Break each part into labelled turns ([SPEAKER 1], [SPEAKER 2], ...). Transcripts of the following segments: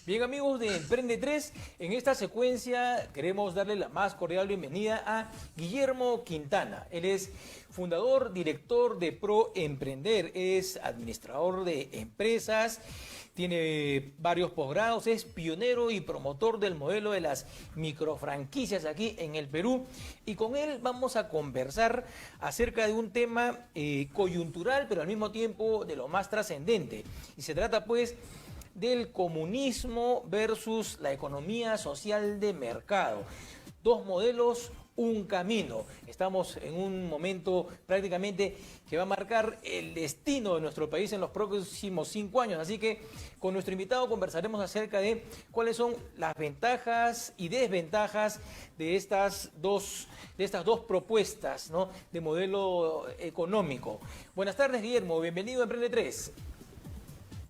[SPEAKER 1] Bien, amigos de Emprende 3, en esta secuencia queremos darle la más cordial bienvenida a Guillermo Quintana. Él es fundador, director de Pro Emprender, es administrador de empresas, tiene varios posgrados, es pionero y promotor del modelo de las microfranquicias aquí en el Perú. Y con él vamos a conversar acerca de un tema coyuntural, pero al mismo tiempo de lo más trascendente. Y se trata pues del comunismo versus la economía social de mercado. Dos modelos, un camino. Estamos en un momento prácticamente que va a marcar el destino de nuestro país en los próximos 5 años. Así que con nuestro invitado conversaremos acerca de cuáles son las ventajas y desventajas de estas dos propuestas, ¿no?, de modelo económico. Buenas tardes, Guillermo. Bienvenido a Emprende 3.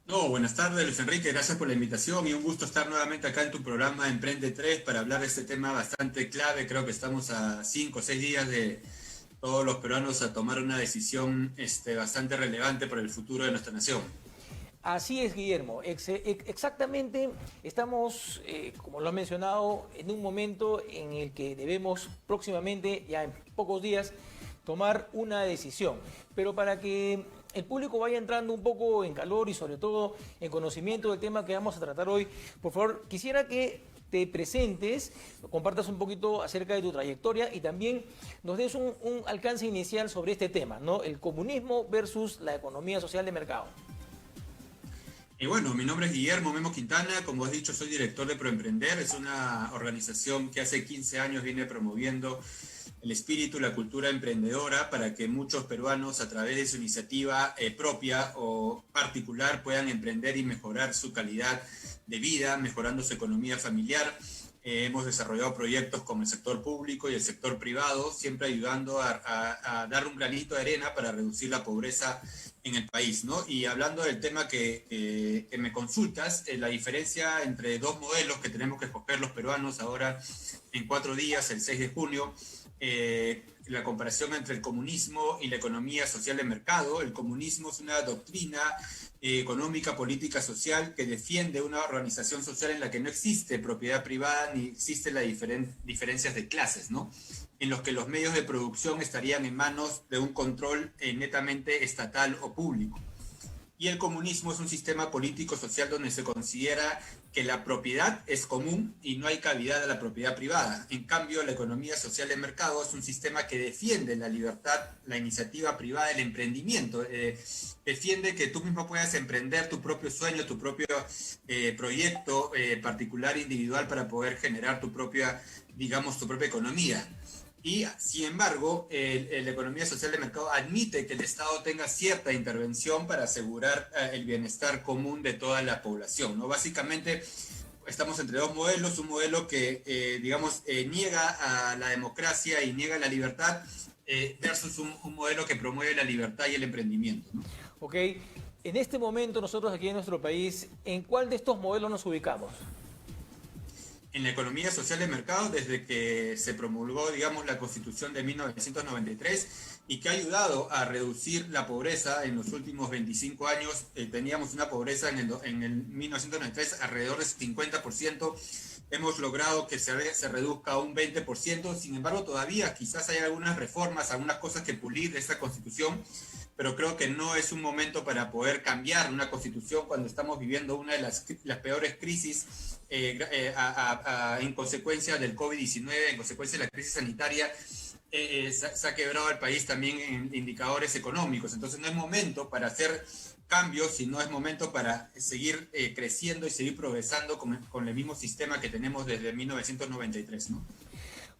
[SPEAKER 2] No, buenas tardes, Luis Enrique, gracias por la invitación y un gusto estar nuevamente acá en tu programa Emprende 3 para hablar de este tema bastante clave. Creo que estamos a 5 o 6 días de todos los peruanos a tomar una decisión bastante relevante para el futuro de nuestra nación.
[SPEAKER 1] Así es, Guillermo. Exactamente, estamos, como lo has mencionado, en un momento en el que debemos próximamente, ya en pocos días, tomar una decisión. Pero para que el público vaya entrando un poco en calor y sobre todo en conocimiento del tema que vamos a tratar hoy, por favor, quisiera que te presentes, compartas un poquito acerca de tu trayectoria y también nos des un alcance inicial sobre este tema, ¿no? El comunismo versus la economía social de mercado.
[SPEAKER 2] Y bueno, mi nombre es Guillermo Memo Quintana, como has dicho, soy director de Proemprender, es una organización que hace 15 años viene promoviendo el espíritu, la cultura emprendedora para que muchos peruanos a través de su iniciativa propia o particular puedan emprender y mejorar su calidad de vida, mejorando su economía familiar. Hemos desarrollado proyectos con el sector público y el sector privado, siempre ayudando a dar un granito de arena para reducir la pobreza en el país, ¿no? Y hablando del tema que me consultas, la diferencia entre dos modelos que tenemos que escoger los peruanos ahora en 4 días, el 6 de junio, la comparación entre el comunismo y la economía social de mercado. El comunismo es una doctrina económica, política, social que defiende una organización social en la que no existe propiedad privada ni existen las diferencias de clases, ¿no? En los que los medios de producción estarían en manos de un control netamente estatal o público. Y el comunismo es un sistema político-social donde se considera que la propiedad es común y no hay cavidad a la propiedad privada. En cambio, la economía social de mercado es un sistema que defiende la libertad, la iniciativa privada, el emprendimiento. Defiende que tú mismo puedas emprender tu propio sueño, tu propio proyecto particular, individual, para poder generar tu propia, digamos, tu propia economía. Y, sin embargo, la economía social de mercado admite que el Estado tenga cierta intervención para asegurar el bienestar común de toda la población, ¿no? Básicamente, estamos entre dos modelos, un modelo que, niega a la democracia y niega la libertad, versus un modelo que promueve la libertad y el emprendimiento, ¿no?
[SPEAKER 1] Ok, en este momento nosotros aquí en nuestro país, ¿en cuál de estos modelos nos ubicamos?
[SPEAKER 2] En la economía social de mercado desde que se promulgó, digamos, la Constitución de 1993 y que ha ayudado a reducir la pobreza en los últimos 25 años. Teníamos una pobreza en el 1993 alrededor del 50%. Hemos logrado que se reduzca a un 20%. Sin embargo, todavía quizás hay algunas reformas, algunas cosas que pulir de esta Constitución, pero creo que no es un momento para poder cambiar una Constitución cuando estamos viviendo una de las peores crisis en consecuencia del COVID-19, en consecuencia de la crisis sanitaria. Se ha quebrado el país también en indicadores económicos. Entonces no es momento para hacer cambios, sino es momento para seguir creciendo y seguir progresando con el mismo sistema que tenemos desde 1993, ¿no?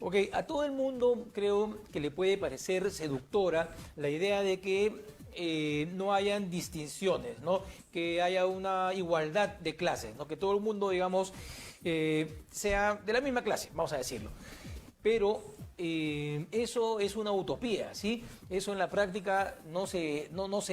[SPEAKER 1] Ok, a todo el mundo creo que le puede parecer seductora la idea de que no hayan distinciones, ¿no? Que haya una igualdad de clases, ¿no? Que todo el mundo, digamos, sea de la misma clase, vamos a decirlo. Pero eso es una utopía, ¿sí? Eso en la práctica no se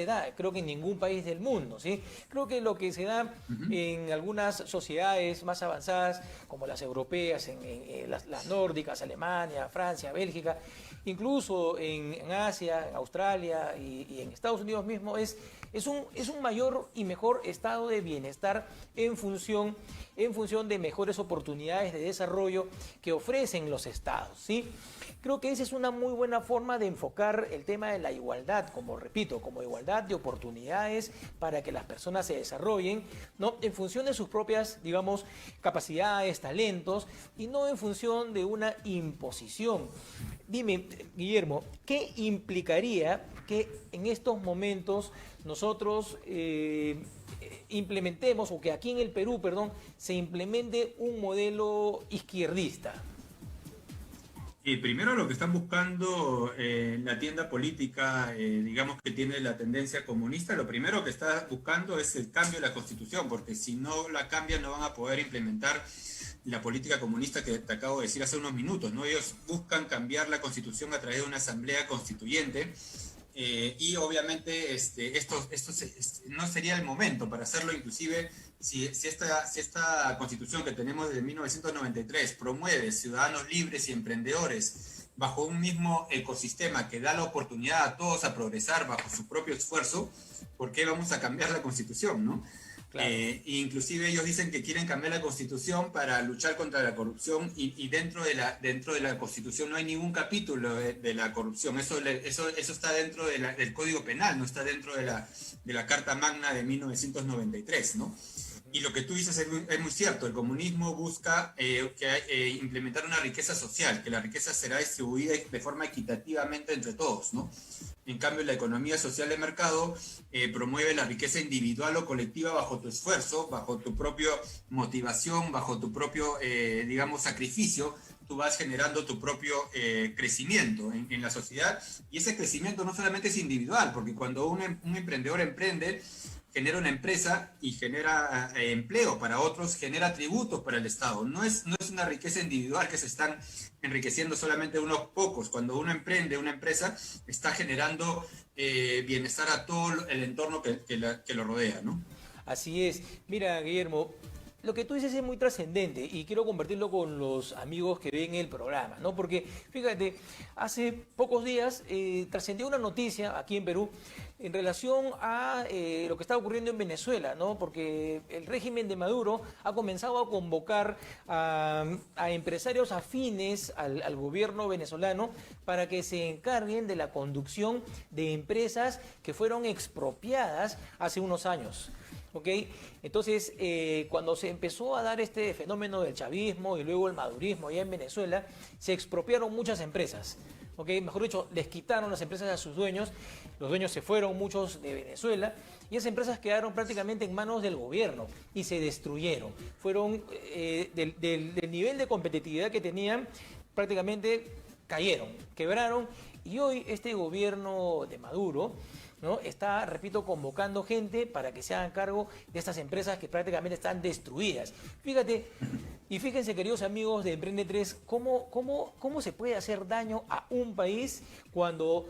[SPEAKER 1] da, creo que en ningún país del mundo, ¿sí? Creo que lo que se da en algunas sociedades más avanzadas, como las europeas, en las nórdicas, Alemania, Francia, Bélgica, incluso en Asia, en Australia y en Estados Unidos mismo, es es un mayor y mejor estado de bienestar en función de mejores oportunidades de desarrollo que ofrecen los estados, ¿sí? Creo que esa es una muy buena forma de enfocar el tema de la igualdad, como repito, como igualdad de oportunidades para que las personas se desarrollen, ¿no? En función de sus propias, digamos, capacidades, talentos, y no en función de una imposición. Dime, Guillermo, ¿qué implicaría que en estos momentos nosotros implementemos, o que aquí en el Perú, perdón, se implemente un modelo izquierdista?
[SPEAKER 2] Y primero lo que están buscando la tienda política, digamos que tiene la tendencia comunista, lo primero que está buscando es el cambio de la Constitución, porque si no la cambian no van a poder implementar la política comunista que te acabo de decir hace unos minutos, ¿no? Ellos buscan cambiar la Constitución a través de una asamblea constituyente. Y obviamente esto no sería el momento para hacerlo, inclusive si esta constitución que tenemos desde 1993 promueve ciudadanos libres y emprendedores bajo un mismo ecosistema que da la oportunidad a todos a progresar bajo su propio esfuerzo, ¿por qué vamos a cambiar la constitución, no?
[SPEAKER 1] Claro.
[SPEAKER 2] Inclusive ellos dicen que quieren cambiar la Constitución para luchar contra la corrupción y dentro de la Constitución no hay ningún capítulo de la corrupción. Eso está dentro del Código Penal, no está dentro de la Carta Magna de 1993, ¿no? Y lo que tú dices es muy cierto. El comunismo busca implementar una riqueza social, que la riqueza será distribuida de forma equitativamente entre todos, ¿no? En cambio, la economía social de mercado promueve la riqueza individual o colectiva bajo tu esfuerzo, bajo tu propia motivación, bajo tu propio, digamos, sacrificio. Tú vas generando tu propio crecimiento en la sociedad. Y ese crecimiento no solamente es individual, porque cuando un emprendedor emprende, genera una empresa y genera empleo para otros, genera tributos para el Estado. No es una riqueza individual que se están enriqueciendo solamente unos pocos. Cuando uno emprende una empresa, está generando bienestar a todo el entorno que lo rodea, ¿no?
[SPEAKER 1] Así es. Mira, Guillermo, lo que tú dices es muy trascendente y quiero compartirlo con los amigos que ven el programa, ¿no? Porque, fíjate, hace pocos días trascendió una noticia aquí en Perú en relación a lo que está ocurriendo en Venezuela, ¿no? Porque el régimen de Maduro ha comenzado a convocar a empresarios afines al gobierno venezolano para que se encarguen de la conducción de empresas que fueron expropiadas hace unos años. ¿Ok? Entonces, cuando se empezó a dar este fenómeno del chavismo y luego el madurismo allá en Venezuela, se expropiaron muchas empresas. ¿Ok? Mejor dicho, les quitaron las empresas a sus dueños, los dueños se fueron, muchos de Venezuela, y esas empresas quedaron prácticamente en manos del gobierno y se destruyeron. Fueron, del nivel de competitividad que tenían, prácticamente cayeron, quebraron, y hoy este gobierno de Maduro, ¿no?, está, repito, convocando gente para que se hagan cargo de estas empresas que prácticamente están destruidas. Fíjate, y fíjense, queridos amigos de Emprende 3, cómo se puede hacer daño a un país cuando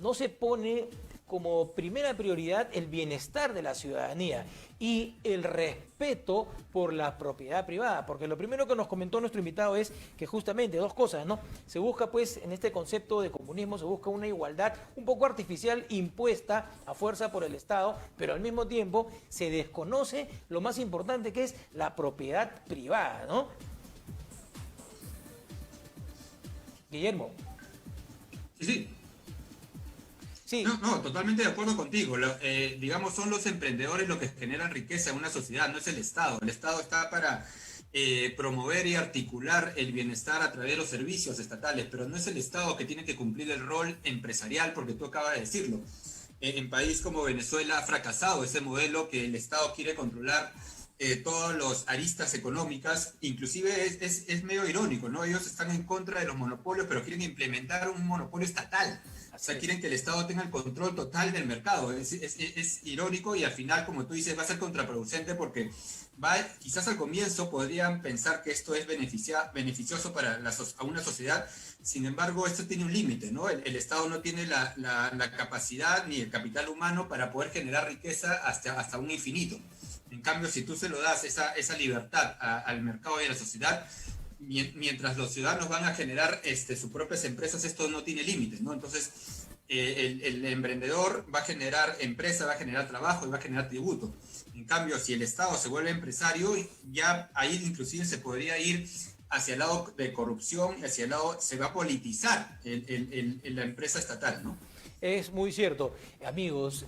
[SPEAKER 1] no se pone como primera prioridad el bienestar de la ciudadanía y el respeto por la propiedad privada, porque lo primero que nos comentó nuestro invitado es que justamente dos cosas, ¿no? Se busca, pues, en este concepto de comunismo, se busca una igualdad un poco artificial impuesta a fuerza por el Estado, pero al mismo tiempo se desconoce lo más importante, que es la propiedad privada, ¿no? Guillermo.
[SPEAKER 2] Sí.
[SPEAKER 1] Sí.
[SPEAKER 2] No, totalmente de acuerdo contigo. Digamos, son los emprendedores los que generan riqueza en una sociedad, no es el Estado. El Estado está para promover y articular el bienestar a través de los servicios estatales, pero no es el Estado que tiene que cumplir el rol empresarial, porque tú acabas de decirlo. En país como Venezuela ha fracasado ese modelo que el Estado quiere controlar todas las aristas económicas. Inclusive es medio irónico, ¿no? Ellos están en contra de los monopolios, pero quieren implementar un monopolio estatal. O sea, quieren que el Estado tenga el control total del mercado. Es irónico y al final, como tú dices, va a ser contraproducente porque quizás al comienzo podrían pensar que esto es beneficioso para a una sociedad. Sin embargo, esto tiene un límite, ¿no? El Estado no tiene la capacidad ni el capital humano para poder generar riqueza hasta un infinito. En cambio, si tú se lo das esa libertad al mercado y a la sociedad, mientras los ciudadanos van a generar sus propias empresas, esto no tiene límites, ¿no? Entonces, el emprendedor va a generar empresa, va a generar trabajo y va a generar tributo. En cambio, si el Estado se vuelve empresario, ya ahí inclusive se podría ir hacia el lado de corrupción, hacia el lado, se va a politizar la empresa estatal, ¿no?
[SPEAKER 1] Es muy cierto. Amigos,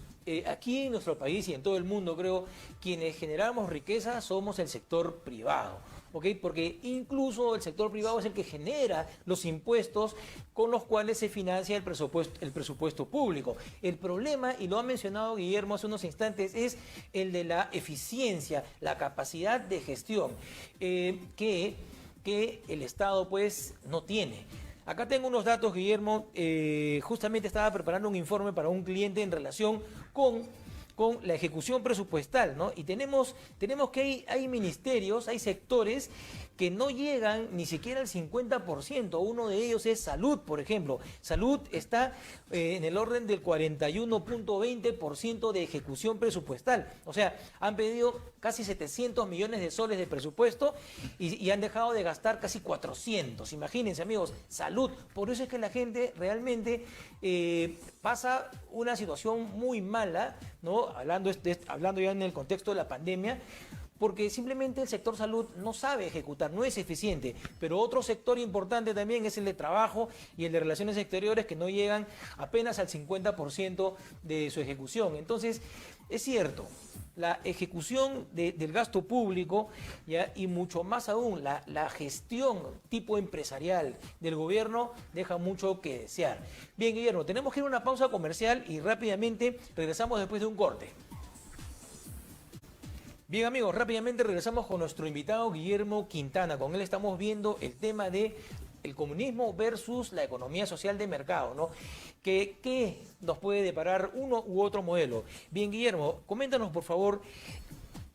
[SPEAKER 1] aquí en nuestro país y en todo el mundo, creo, quienes generamos riqueza somos el sector privado. ¿Ok? Porque incluso el sector privado es el que genera los impuestos con los cuales se financia el presupuesto público. El problema, y lo ha mencionado Guillermo hace unos instantes, es el de la eficiencia, la capacidad de gestión que el Estado pues no tiene. Acá tengo unos datos, Guillermo. Justamente estaba preparando un informe para un cliente en relación con la ejecución presupuestal, ¿no? Y tenemos que hay ministerios, hay sectores que no llegan ni siquiera al 50%. Uno de ellos es salud, por ejemplo. Salud está en el orden del 41.20% de ejecución presupuestal. O sea, han pedido casi 700 millones de soles de presupuesto y han dejado de gastar casi 400. Imagínense, amigos, salud. Por eso es que la gente realmente pasa una situación muy mala, ¿no? Hablando ya en el contexto de la pandemia, porque simplemente el sector salud no sabe ejecutar, no es eficiente. Pero otro sector importante también es el de trabajo y el de relaciones exteriores, que no llegan apenas al 50% de su ejecución. Entonces, es cierto, la ejecución del gasto público, ¿ya? Y mucho más aún la gestión tipo empresarial del gobierno deja mucho que desear. Bien, Guillermo, tenemos que ir a una pausa comercial y rápidamente regresamos después de un corte. Bien, amigos, rápidamente regresamos con nuestro invitado Guillermo Quintana. Con él estamos viendo el tema de el comunismo versus la economía social de mercado, ¿no? ¿Qué nos puede deparar uno u otro modelo? Bien, Guillermo, coméntanos, por favor,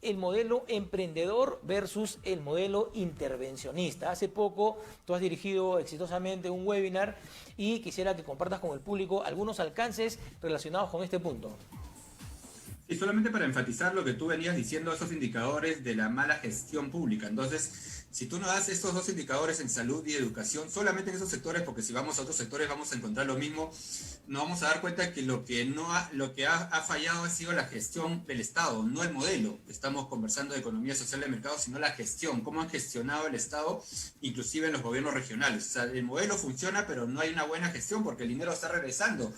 [SPEAKER 1] el modelo emprendedor versus el modelo intervencionista. Hace poco tú has dirigido exitosamente un webinar y quisiera que compartas con el público algunos alcances relacionados con este punto.
[SPEAKER 2] Y solamente para enfatizar lo que tú venías diciendo, esos indicadores de la mala gestión pública. Entonces, si tú no das estos dos indicadores en salud y educación, solamente en esos sectores, porque si vamos a otros sectores vamos a encontrar lo mismo, nos vamos a dar cuenta que lo que ha fallado ha sido la gestión del Estado, no el modelo. Estamos conversando de economía social de mercado, sino la gestión, cómo han gestionado el Estado, inclusive en los gobiernos regionales. O sea, el modelo funciona, pero no hay una buena gestión porque el dinero está regresando.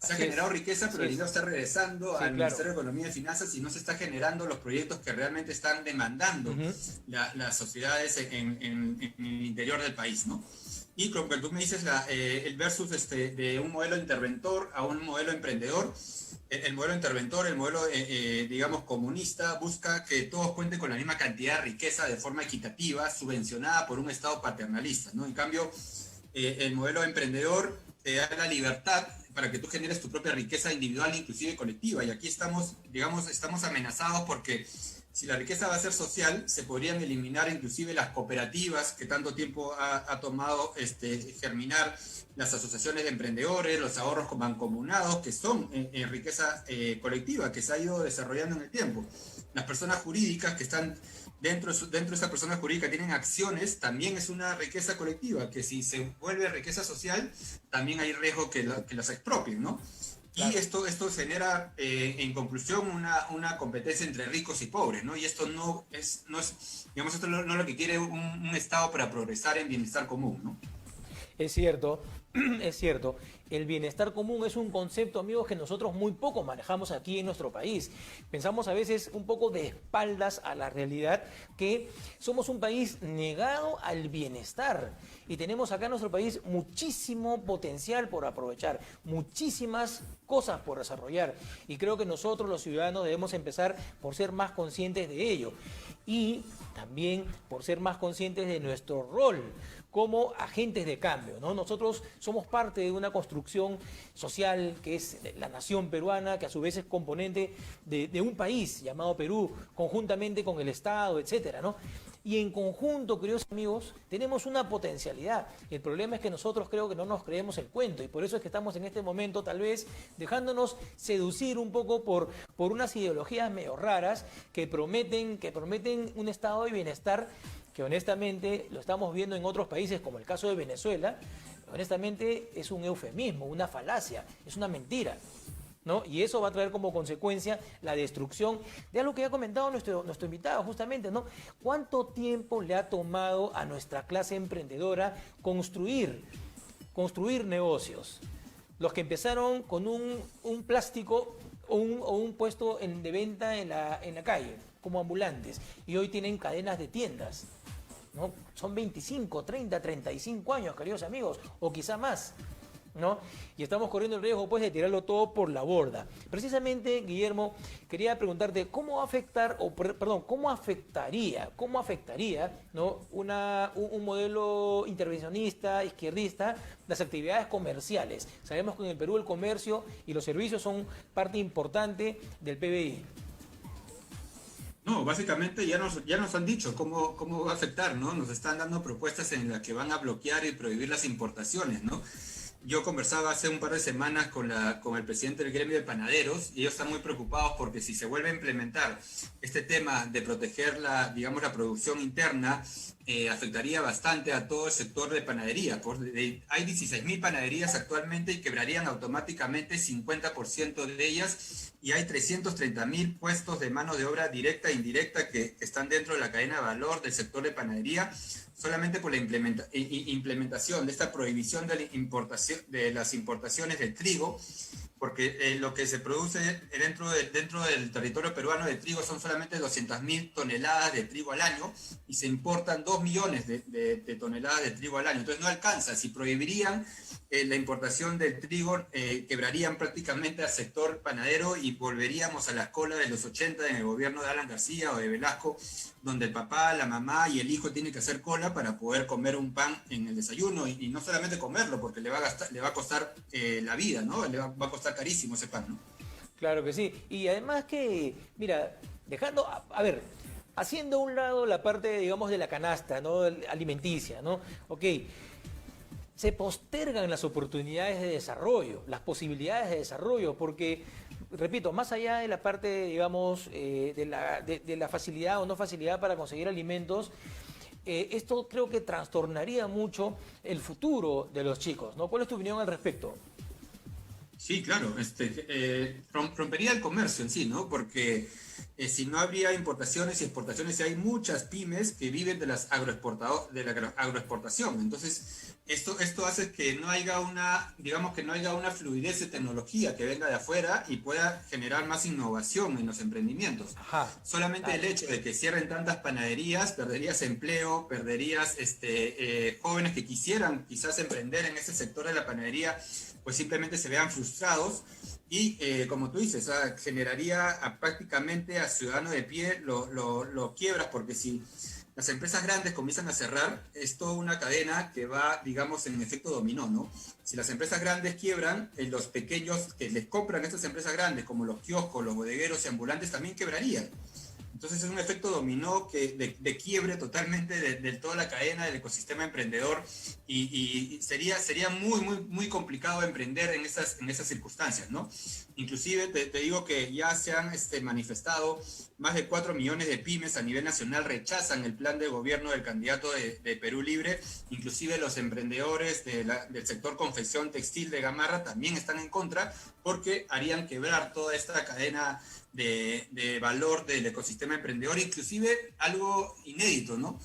[SPEAKER 2] Se ha generado riqueza, pero el dinero está regresando al Ministerio de Economía y Finanzas y no se está generando los proyectos que realmente están demandando las sociedades en el interior del país, ¿no? Y como que tú me dices, el versus de un modelo interventor a un modelo emprendedor. El modelo interventor, el modelo, digamos, comunista, busca que todos cuenten con la misma cantidad de riqueza de forma equitativa, subvencionada por un Estado paternalista, ¿no? En cambio, el modelo emprendedor te da la libertad para que tú generes tu propia riqueza individual, inclusive colectiva. Y aquí estamos amenazados porque si la riqueza va a ser social, se podrían eliminar inclusive las cooperativas que tanto tiempo ha tomado germinar, las asociaciones de emprendedores, los ahorros mancomunados, que son riqueza colectiva, que se ha ido desarrollando en el tiempo. Las personas jurídicas que están dentro de esa persona jurídica tienen acciones, también es una riqueza colectiva, que si se vuelve riqueza social, también hay riesgo que las expropien, ¿no? Claro. Y esto genera, en conclusión, una competencia entre ricos y pobres, ¿no? Y esto no es digamos, esto no es lo que quiere un Estado para progresar en bienestar común, ¿no?
[SPEAKER 1] Es cierto, es cierto. El bienestar común es un concepto, amigos, que nosotros muy poco manejamos aquí en nuestro país. Pensamos a veces un poco de espaldas a la realidad, que somos un país negado al bienestar y tenemos acá en nuestro país muchísimo potencial por aprovechar, muchísimas cosas por desarrollar, y creo que nosotros los ciudadanos debemos empezar por ser más conscientes de ello y también por ser más conscientes de nuestro rol como agentes de cambio, ¿no? Nosotros somos parte de una construcción social que es la nación peruana, que a su vez es componente de un país llamado Perú, conjuntamente con el Estado, etcétera, ¿no? Y en conjunto, queridos amigos, tenemos una potencialidad. El problema es que nosotros creo que no nos creemos el cuento, y por eso es que estamos en este momento tal vez dejándonos seducir un poco por unas ideologías medio raras que prometen un estado de bienestar que honestamente lo estamos viendo en otros países, como el caso de Venezuela, honestamente es un eufemismo, una falacia, es una mentira, ¿no? Y eso va a traer como consecuencia la destrucción de algo que ha comentado nuestro invitado justamente, ¿no? ¿Cuánto tiempo le ha tomado a nuestra clase emprendedora construir negocios? Los que empezaron con un plástico o un puesto de venta en la calle, como ambulantes, y hoy tienen cadenas de tiendas, ¿no? Son 25, 30, 35 años, queridos amigos, o quizá más, ¿no? Y estamos corriendo el riesgo, pues, de tirarlo todo por la borda. Precisamente, Guillermo, quería preguntarte cómo afectaría, ¿no? un modelo intervencionista, izquierdista, las actividades comerciales. Sabemos que en el Perú el comercio y los servicios son parte importante del PBI.
[SPEAKER 2] No, básicamente ya nos han dicho cómo va a afectar, ¿no? Nos están dando propuestas en las que van a bloquear y prohibir las importaciones, ¿no? Yo conversaba hace un par de semanas con el presidente del gremio de panaderos y ellos están muy preocupados porque si se vuelve a implementar este tema de proteger la producción interna, afectaría bastante a todo el sector de panadería. Hay 16.000 panaderías actualmente y quebrarían automáticamente 50% de ellas, y hay 330.000 puestos de mano de obra directa e indirecta que están dentro de la cadena de valor del sector de panadería, solamente por la implementación de esta prohibición de las importaciones de trigo, porque lo que se produce dentro del territorio peruano de trigo son solamente 200.000 toneladas de trigo al año, y se importan 2 millones de toneladas de trigo al año. Entonces no alcanza. Si prohibirían la importación del trigo, quebrarían prácticamente al sector panadero y volveríamos a la cola de los 80 en el gobierno de Alan García o de Velasco, donde el papá, la mamá y el hijo tienen que hacer cola para poder comer un pan en el desayuno, y no solamente comerlo, porque le va a costar la vida, ¿no? Le va a costar carísimo ese pan, ¿no?
[SPEAKER 1] Claro que sí. Y además que, mira, haciendo a un lado la parte, digamos, de la canasta, ¿no? Alimenticia, ¿no? Ok, se postergan las oportunidades de desarrollo, las posibilidades de desarrollo, porque, repito, más allá de la parte, digamos, de la facilidad o no facilidad para conseguir alimentos, esto creo que trastornaría mucho el futuro de los chicos, ¿no? ¿Cuál es tu opinión al respecto?
[SPEAKER 2] Sí, claro, rompería el comercio en sí, ¿no? Porque si no habría importaciones y exportaciones, y hay muchas pymes que viven de la agroexportación. Entonces, esto hace que no haya una fluidez de tecnología que venga de afuera y pueda generar más innovación en los emprendimientos.
[SPEAKER 1] Ajá.
[SPEAKER 2] Solamente el hecho de que cierren tantas panaderías, perderías empleo, perderías jóvenes que quisieran quizás emprender en ese sector de la panadería, pues simplemente se vean frustrados, y como tú dices, generaría prácticamente a ciudadano de pie, lo quiebras, porque si las empresas grandes comienzan a cerrar, es toda una cadena que va, digamos, en efecto dominó, ¿no? Si las empresas grandes quiebran, los pequeños que les compran a estas empresas grandes, como los kioscos, los bodegueros y ambulantes, también quebrarían. Entonces es un efecto dominó de quiebre totalmente de toda la cadena del ecosistema emprendedor, y sería muy, muy, muy complicado emprender en esas circunstancias, ¿no? Inclusive te digo que ya se han manifestado más de 4 millones de pymes a nivel nacional, rechazan el plan de gobierno del candidato de Perú Libre. Inclusive los emprendedores del sector confección textil de Gamarra también están en contra, porque harían quebrar toda esta cadena de valor del ecosistema emprendedor. Inclusive algo inédito, ¿no?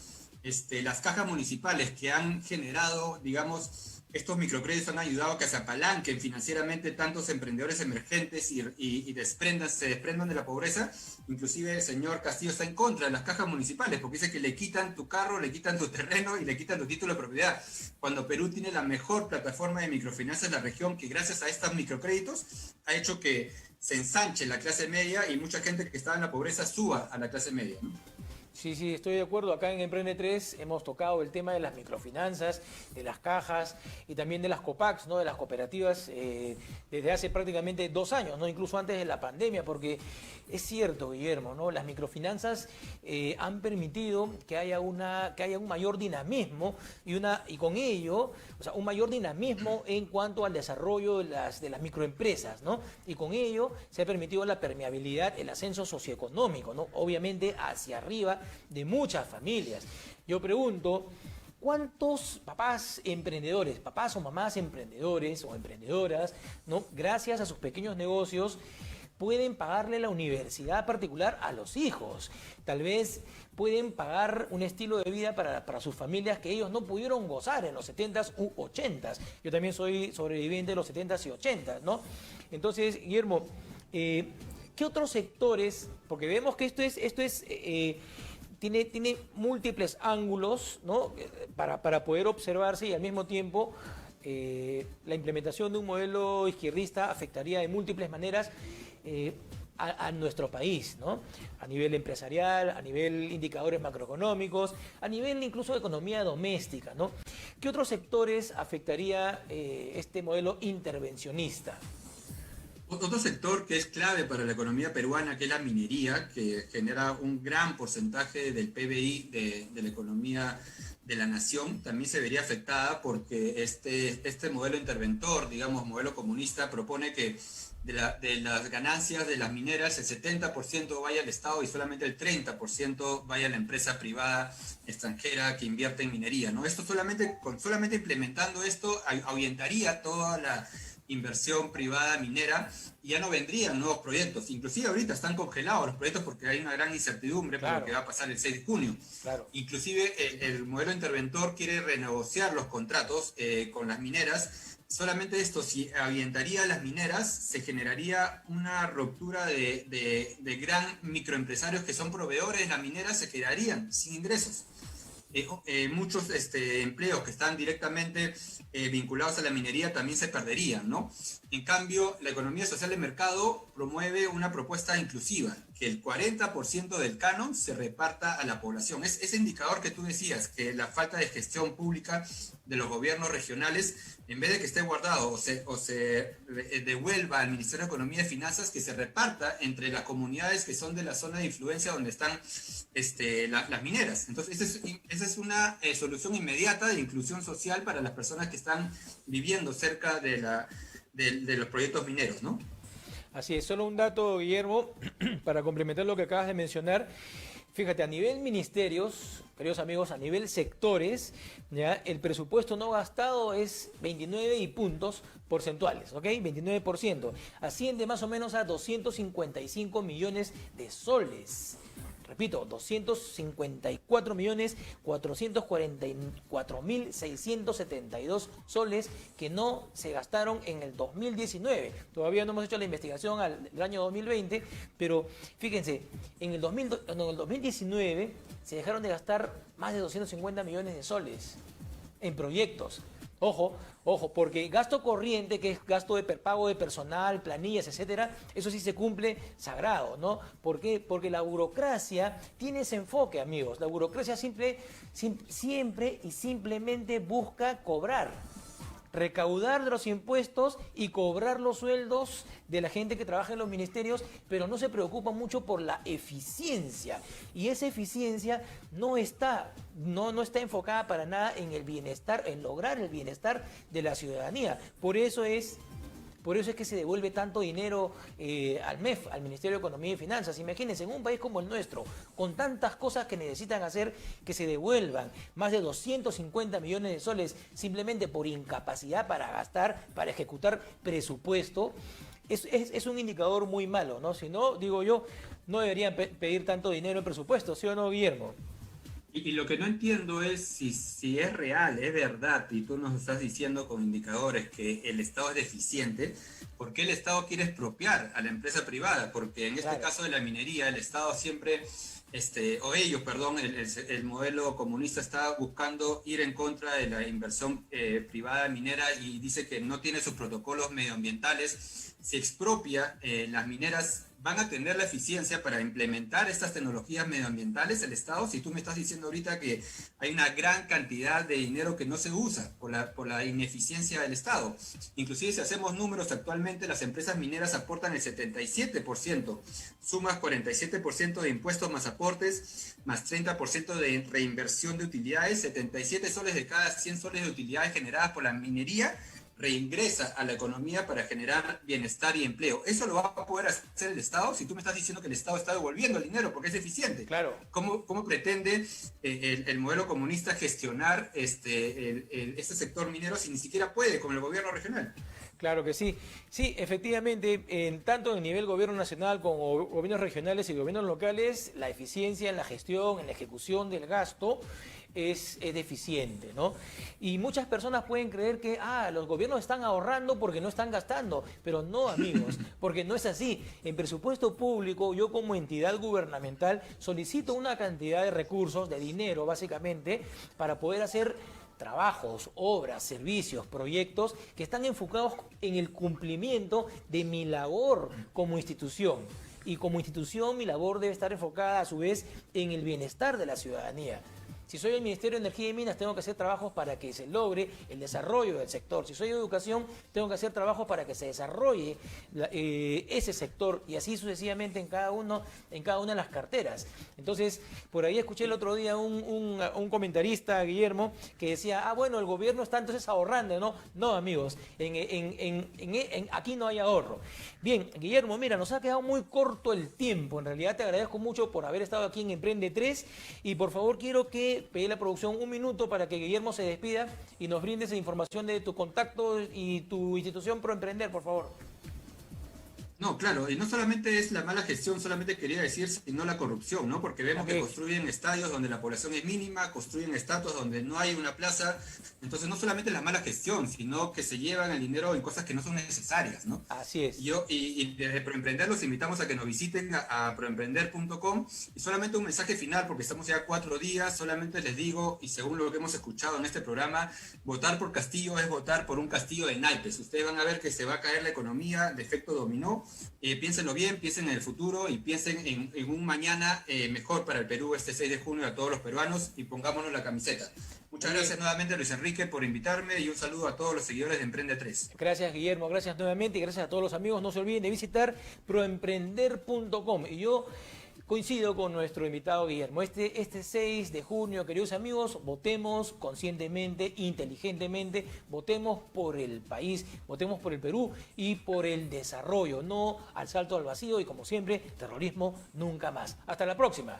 [SPEAKER 2] Las cajas municipales que han generado, digamos, estos microcréditos han ayudado a que se apalanquen financieramente tantos emprendedores emergentes y se desprendan de la pobreza. Inclusive el señor Castillo está en contra de las cajas municipales, porque dice que le quitan tu carro, le quitan tu terreno y le quitan tu título de propiedad, cuando Perú tiene la mejor plataforma de microfinanzas de la región, que gracias a estos microcréditos ha hecho que se ensanche la clase media y mucha gente que estaba en la pobreza suba a la clase media, ¿no?
[SPEAKER 1] Sí, sí, estoy de acuerdo. Acá en Emprende 3 hemos tocado el tema de las microfinanzas, de las cajas y también de las COPACs, ¿no? De las cooperativas desde hace prácticamente 2 años, ¿no? Incluso antes de la pandemia, porque es cierto, Guillermo, ¿no? Las microfinanzas han permitido que haya un mayor dinamismo y con ello, o sea, un mayor dinamismo en cuanto al desarrollo de las microempresas, ¿no? Y con ello se ha permitido la permeabilidad, el ascenso socioeconómico, ¿no? Obviamente hacia arriba de muchas familias. Yo pregunto, ¿cuántos papás emprendedores, papás o mamás emprendedores o emprendedoras, ¿no? Gracias a sus pequeños negocios, pueden pagarle la universidad particular a los hijos? Tal vez pueden pagar un estilo de vida para sus familias que ellos no pudieron gozar en los 70s u 80s. Yo también soy sobreviviente de los 70s y 80s, ¿no? Entonces, Guillermo, ¿qué otros sectores? Porque vemos que tiene múltiples ángulos, ¿no? Para poder observarse, y al mismo tiempo la implementación de un modelo izquierdista afectaría de múltiples maneras a nuestro país, ¿no? A nivel empresarial, a nivel indicadores macroeconómicos, a nivel incluso de economía doméstica, ¿no? ¿Qué otros sectores afectaría este modelo intervencionista?
[SPEAKER 2] Otro sector que es clave para la economía peruana, que es la minería, que genera un gran porcentaje del PBI de la economía de la nación, también se vería afectada porque este modelo interventor, digamos, modelo comunista, propone que de las ganancias de las mineras, el 70% vaya al Estado y solamente el 30% vaya a la empresa privada extranjera que invierte en minería, ¿no? Solamente implementando esto ahuyentaría toda la inversión privada minera y ya no vendrían nuevos proyectos. Inclusive ahorita están congelados los proyectos porque hay una gran incertidumbre por lo que va a pasar el 6 de junio.
[SPEAKER 1] Claro.
[SPEAKER 2] Inclusive el modelo interventor quiere renegociar los contratos con las mineras. Solamente esto, si ahuyentaría a las mineras, se generaría una ruptura de gran microempresarios que son proveedores de las mineras, se quedarían sin ingresos. Muchos empleos que están directamente vinculados a la minería también se perderían, ¿no? En cambio, la economía social de mercado promueve una propuesta inclusiva, que el 40% del canon se reparta a la población. Ese indicador que tú decías, que la falta de gestión pública de los gobiernos regionales, en vez de que esté guardado o se devuelva al Ministerio de Economía y Finanzas, que se reparta entre las comunidades que son de la zona de influencia donde están las mineras. Entonces, esa es una solución inmediata de inclusión social para las personas que están viviendo cerca de los proyectos mineros, ¿no?
[SPEAKER 1] Así es, solo un dato, Guillermo, para complementar lo que acabas de mencionar. Fíjate, a nivel ministerios, queridos amigos, a nivel sectores, ¿ya? El presupuesto no gastado es 29 y puntos porcentuales, ¿ok? 29%. Asciende más o menos a 255 millones de soles. Repito, 254.444.672 soles que no se gastaron en el 2019. Todavía no hemos hecho la investigación del año 2020, pero fíjense, en el 2019 se dejaron de gastar más de 250 millones de soles en proyectos. Ojo, porque gasto corriente, que es gasto de pago de personal, planillas, etcétera, eso sí se cumple sagrado, ¿no? ¿Por qué? Porque la burocracia tiene ese enfoque, amigos. La burocracia siempre y simplemente busca cobrar, recaudar de los impuestos y cobrar los sueldos de la gente que trabaja en los ministerios, pero no se preocupa mucho por la eficiencia. Y esa eficiencia no está enfocada para nada en el bienestar, en lograr el bienestar de la ciudadanía. Por eso es que se devuelve tanto dinero al MEF, al Ministerio de Economía y Finanzas. Imagínense, en un país como el nuestro, con tantas cosas que necesitan hacer, que se devuelvan más de 250 millones de soles simplemente por incapacidad para gastar, para ejecutar presupuesto. Es un indicador muy malo, ¿no? Si no, digo yo, no deberían pedir tanto dinero en presupuesto, ¿sí o no, Guillermo?
[SPEAKER 2] Y lo que no entiendo es si es real, es verdad, y tú nos estás diciendo con indicadores que el Estado es deficiente, ¿por qué el Estado quiere expropiar a la empresa privada? Porque en este caso de la minería, el Estado siempre, el modelo comunista está buscando ir en contra de la inversión privada minera y dice que no tiene sus protocolos medioambientales. Si expropia las mineras, ¿van a tener la eficiencia para implementar estas tecnologías medioambientales el Estado? Si tú me estás diciendo ahorita que hay una gran cantidad de dinero que no se usa por la ineficiencia del Estado. Inclusive si hacemos números actualmente, las empresas mineras aportan el 77%, sumas 47% de impuestos más aportes, más 30% de reinversión de utilidades, 77 soles de cada 100 soles de utilidades generadas por la minería, reingresa a la economía para generar bienestar y empleo. Eso lo va a poder hacer el Estado si tú me estás diciendo que el Estado está devolviendo el dinero porque es eficiente.
[SPEAKER 1] Claro.
[SPEAKER 2] ¿Cómo pretende el modelo comunista gestionar este sector minero si ni siquiera puede con el gobierno regional?
[SPEAKER 1] Claro que sí. Sí, efectivamente, tanto en nivel gobierno nacional como gobiernos regionales y gobiernos locales, la eficiencia en la gestión, en la ejecución del gasto es deficiente, ¿no? Y muchas personas pueden creer que los gobiernos están ahorrando porque no están gastando, pero no, amigos, porque no es así. En presupuesto público, yo como entidad gubernamental solicito una cantidad de recursos, de dinero básicamente, para poder hacer trabajos, obras, servicios, proyectos que están enfocados en el cumplimiento de mi labor como institución. Y como institución mi labor debe estar enfocada a su vez en el bienestar de la ciudadanía. Si soy el Ministerio de Energía y Minas, tengo que hacer trabajos para que se logre el desarrollo del sector. Si soy de Educación, tengo que hacer trabajos para que se desarrolle ese sector y así sucesivamente en cada una de las carteras. Entonces, por ahí escuché el otro día un comentarista, Guillermo, que decía, bueno, el gobierno está entonces ahorrando. No, amigos, aquí no hay ahorro. Bien, Guillermo, mira, nos ha quedado muy corto el tiempo. En realidad te agradezco mucho por haber estado aquí en Emprende 3 y por favor quiero pedir a la producción un minuto para que Guillermo se despida y nos brindes información de tu contacto y tu institución Proemprender, por favor.
[SPEAKER 2] No, claro, y no solamente es la mala gestión, solamente quería decir, sino la corrupción, ¿no? Porque vemos que construyen estadios donde la población es mínima, construyen estatuas donde no hay una plaza. Entonces, no solamente es la mala gestión, sino que se llevan el dinero en cosas que no son necesarias, ¿no?
[SPEAKER 1] Así es.
[SPEAKER 2] Y desde Proemprender los invitamos a que nos visiten a proemprender.com. Y solamente un mensaje final, porque estamos ya 4 días, solamente les digo, y según lo que hemos escuchado en este programa, votar por Castillo es votar por un castillo de naipes. Ustedes van a ver que se va a caer la economía de efecto dominó. Piénsenlo bien, piensen en el futuro y piensen en un mañana mejor para el Perú este 6 de junio a todos los peruanos y pongámonos la camiseta. Muchas gracias nuevamente, Luis Enrique, por invitarme y un saludo a todos los seguidores de Emprende 3.
[SPEAKER 1] Gracias, Guillermo, gracias nuevamente y gracias a todos los amigos. No se olviden de visitar proemprender.com. Y yo coincido con nuestro invitado Guillermo. Este 6 de junio, queridos amigos, votemos conscientemente, inteligentemente, votemos por el país, votemos por el Perú y por el desarrollo, no al salto al vacío y como siempre, terrorismo nunca más. Hasta la próxima.